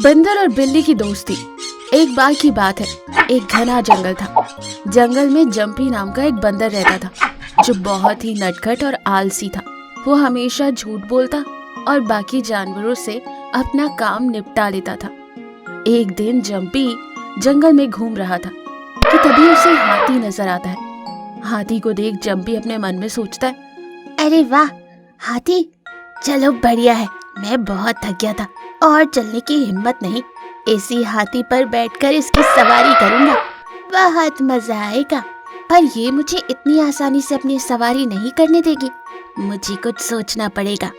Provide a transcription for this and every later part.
बंदर और बिल्ली की दोस्ती। एक बार की बात है, एक घना जंगल था। जंगल में जंपी नाम का एक बंदर रहता था, जो बहुत ही नटखट और आलसी था। वो हमेशा झूठ बोलता और बाकी जानवरों से अपना काम निपटा लेता था। एक दिन जंपी जंगल में घूम रहा था कि तभी उसे हाथी नजर आता है। हाथी को देख जंपी अपने मन में सोचता है, अरे वाह हाथी, चलो बढ़िया है। मैं बहुत थक गया था और चलने की हिम्मत नहीं। इसी हाथी पर बैठकर इसकी सवारी करूंगा, बहुत मजा आएगा। पर ये मुझे इतनी आसानी से अपनी सवारी नहीं करने देगी, मुझे कुछ सोचना पड़ेगा।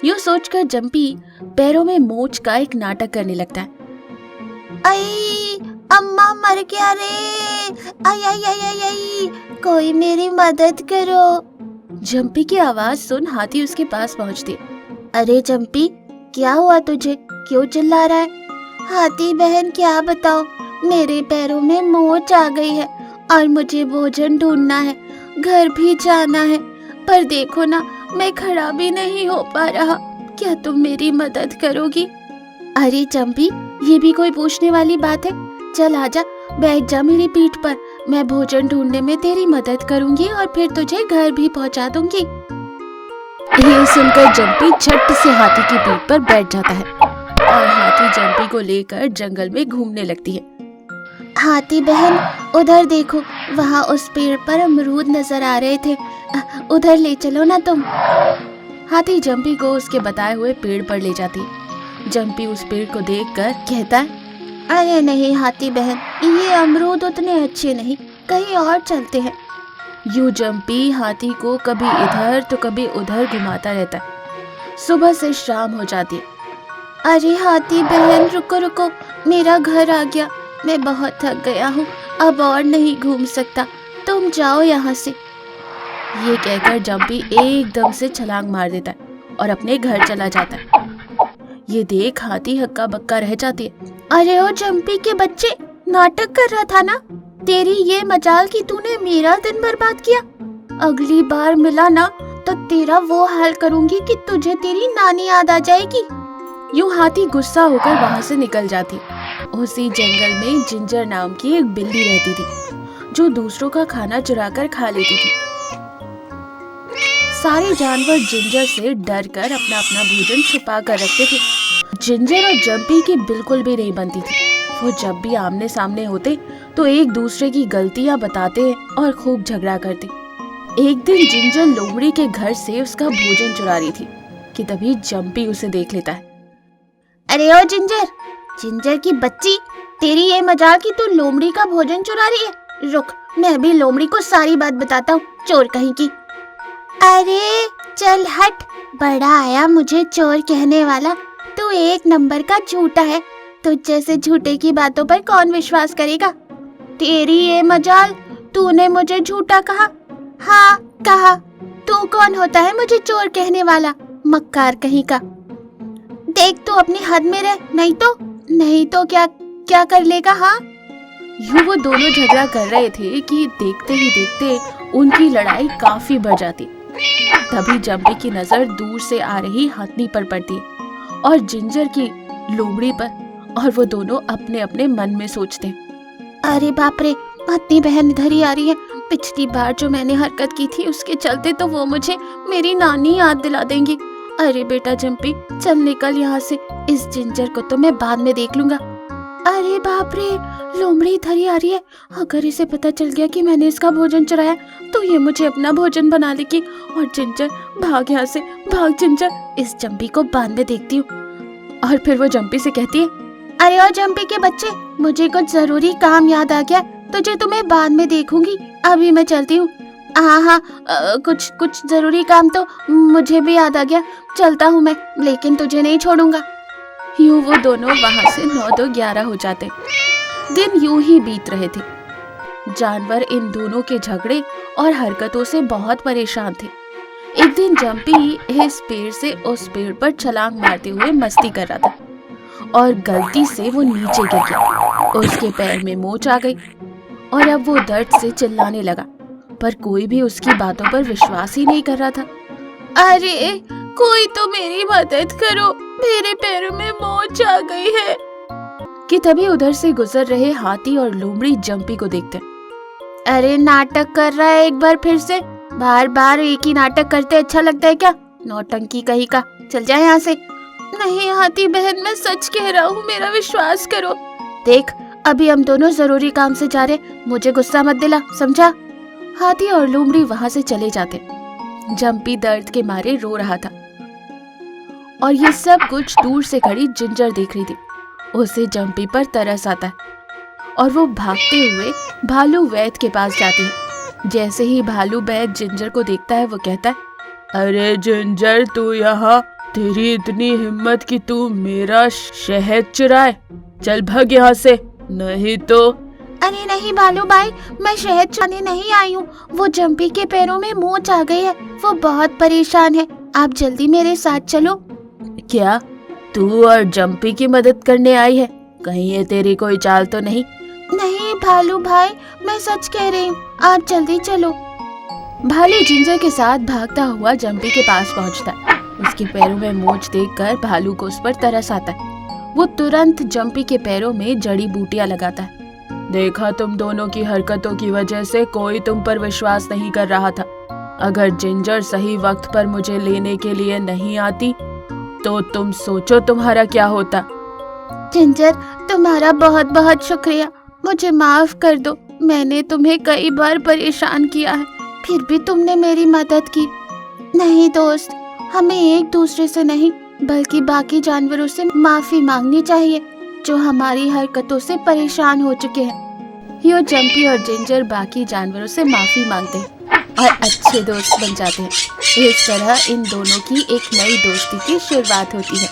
यूं सोचकर जंपी पैरों में मोच का एक नाटक करने लगता है। आई अम्मा मर गया रे, आई आई आई आई आई, कोई मेरी मदद करो। जंपी की आवाज सुन हाथी उसके पास पहुंचती है। अरे जंपी, क्या हुआ तुझे, क्यों चिल्ला रहा है? हाथी बहन क्या बताओ, मेरे पैरों में मोच आ गई है और मुझे भोजन ढूंढना है, घर भी जाना है। पर देखो ना, मैं खड़ा भी नहीं हो पा रहा। क्या तुम मेरी मदद करोगी? अरे जंपी, ये भी कोई पूछने वाली बात है। चल आजा, बैठ जा मेरी पीठ पर। मैं भोजन ढूंढने में तेरी मदद करूंगी और फिर तुझे घर भी पहुंचा दूंगी। ये सुनकर जंपी झट से हाथी की पीठ पर बैठ जाता है और हाथी जंपी को लेकर जंगल में घूमने लगती है। हाथी बहन, उधर देखो, वहाँ उस पेड़ पर अमरूद नजर आ रहे थे, उधर ले चलो ना तुम। हाथी जंपी को उसके बताए हुए पेड़ पर ले जाती है। जंपी उस पेड़ को देखकर कहता है, अरे नहीं हाथी बहन, ये अमरूद उतने अच्छे नहीं, कहीं और चलते हैं। यूं जंपी हाथी को कभी इधर तो कभी उधर घुमाता रहता है। सुबह से शाम हो जाती है। अरे हाथी बहन, रुको रुको, मेरा घर आ गया। मैं बहुत थक गया हूँ, अब और नहीं घूम सकता, तुम जाओ यहाँ से। ये कहकर जंपी एकदम से छलांग मार देता है और अपने घर चला जाता है। ये देख हाथी हक्का बक्का रह जाती है। अरे ओ जंपी के बच्चे, नाटक कर रहा था ना? तेरी ये मजाल कि तूने मेरा दिन बर्बाद किया। अगली बार मिला ना तो तेरा वो हाल करूंगी कि तुझे तेरी नानी याद आ जाएगी। यूं हाथी गुस्सा होकर वहां से निकल जाती। उसी जंगल में जिंजर नाम की एक बिल्ली रहती थी, जो दूसरों का खाना चुराकर खा लेती थी। सारे जानवर जिंजर से डरकर अपना अपना भोजन छुपा कर रखते थे। जिंजर और जंपी की बिल्कुल भी नहीं बनती थी। वो जब भी आमने सामने होते तो एक दूसरे की गलतियां बताते और खूब झगड़ा करते। एक दिन जिंजर लोमड़ी के घर से उसका भोजन चुरा रही थी कि तभी जंपी उसे देख लेता है। अरे ओ जिंजर, जिंजर की बच्ची, तेरी ये मजाल कि तू लोमड़ी का भोजन चुरा रही है। रुक, मैं भी लोमड़ी को सारी बात बताता हूँ, चोर कहीं की। अरे चल हट, बड़ा आया मुझे चोर कहने वाला। तू एक नंबर का झूठा है, तुझ जैसे झूठे की बातों पर कौन विश्वास करेगा? तेरी ये मजाल, तूने मुझे झूठा कहा। हाँ कहा, तू कौन होता है मुझे चोर कहने वाला, मक्कार कहीं का। देख तू अपनी हद में रह, नहीं तो क्या कर लेगा? हाँ, यूं वो दोनों झगड़ा कर रहे थे कि देखते ही देखते उनकी लड़ाई काफी बढ़ जाती। तभी जंपी की नजर दूर से आ रही हथनी पर पड़ती है और जिंजर की लोमड़ी पर, और वो दोनों अपने अपने मन में सोचते हैं, अरे बाप रे, हथनी बहन इधर ही आ रही है। पिछली बार जो मैंने हरकत की थी उसके चलते तो वो मुझे मेरी नानी याद दिला देंगी। अरे बेटा जंपी, चल निकल यहाँ से, इस जिंजर को तो मैं बाद में देख लूंगा। अरे बाप रे, लोमड़ी इधर ही आ रही है। अगर इसे पता चल गया कि मैंने इसका भोजन चुराया तो ये मुझे अपना भोजन बना लेगी। और जिंजर भाग यहाँ से, भाग जिंजर, इस जंपी को बाद में देखती हूँ। और फिर वो जंपी से कहती है, अरे ओ जंपी के बच्चे, मुझे कुछ जरूरी काम याद आ गया, तुझे तो मैं बाद में देखूंगी, अभी मैं चलती हूँ। हाँ, कुछ जरूरी काम तो मुझे भी याद आ गया, चलता हूँ मैं, लेकिन तुझे नहीं छोड़ूंगा। यूं वो दोनों वहां से 9-2-11 हो जाते। दिन यूं ही बीत रहे थे। जानवर इन दोनों के झगड़े और हरकतों से बहुत परेशान थे। एक दिन जंपी इस पेड़ से उस पेड़ पर छलांग मारते हुए मस्ती कर रहा था और गलती से वो नीचे गिर गया। उसके पैर में मोच आ गई और अब वो दर्द से चिल्लाने लगा, पर कोई भी उसकी बातों पर विश्वास ही नहीं कर रहा था। अरे कोई तो मेरी मदद करो, मेरे पैरों में मोच आ गई है। कि तभी उधर से गुजर रहे हाथी और लोमड़ी जंपी को देखते। अरे नाटक कर रहा है एक बार फिर से, बार बार एक ही नाटक करते अच्छा लगता है क्या? नौटंकी कहीं का, चल जाए यहाँ से। नहीं हाथी बहन, मैं सच कह रहा हूँ, मेरा विश्वास करो। देख अभी हम दोनों जरूरी काम से जा रहे, मुझे गुस्सा मत दिला, समझा? हाथी और लोमड़ी वहां से चले जाते। जंपी दर्द के मारे रो रहा था और ये सब कुछ दूर से खड़ी जिंजर देख रही थी। उसे जंपी पर तरस आता है और वो भागते हुए भालू वैद के पास जाती है। जैसे ही भालू वैद जिंजर को देखता है वो कहता है, अरे जिंजर तू यहाँ, तेरी इतनी हिम्मत कि तू मेरा शहद चुराए, चल भाग यहाँ से, नहीं तो। अरे नहीं भालू भाई, मैं शहद चुराने नहीं आई हूँ, वो जंपी के पैरों में मोच आ गई है, वो बहुत परेशान है, आप जल्दी मेरे साथ चलो। क्या तू और जंपी की मदद करने आई है? कहीं ये तेरी कोई चाल तो नहीं? नहीं भालू भाई, मैं सच कह रही हूँ, आप जल्दी चलो। भालू जिंजर के साथ भागता हुआ जंपी के पास पहुंचता है। उसके पैरों में मोच देखकर भालू को उस पर तरस आता है। वो तुरंत जंपी के पैरों में जड़ी बूटियां लगाता है। देखा, तुम दोनों की हरकतों की वजह से कोई तुम पर विश्वास नहीं कर रहा था। अगर जिंजर सही वक्त पर मुझे लेने के लिए नहीं आती तो तुम सोचो तुम्हारा क्या होता। जिंजर तुम्हारा बहुत बहुत शुक्रिया, मुझे माफ कर दो, मैंने तुम्हें कई बार परेशान किया है, फिर भी तुमने मेरी मदद की। नहीं दोस्त, हमें एक दूसरे से नहीं बल्कि बाकी जानवरों से माफी मांगनी चाहिए जो हमारी हरकतों से परेशान हो चुके हैं। यो जंपी और जिंजर बाकी जानवरों से माफी मांगते हैं और अच्छे दोस्त बन जाते हैं। इस तरह इन दोनों की एक नई दोस्ती की शुरुआत होती है।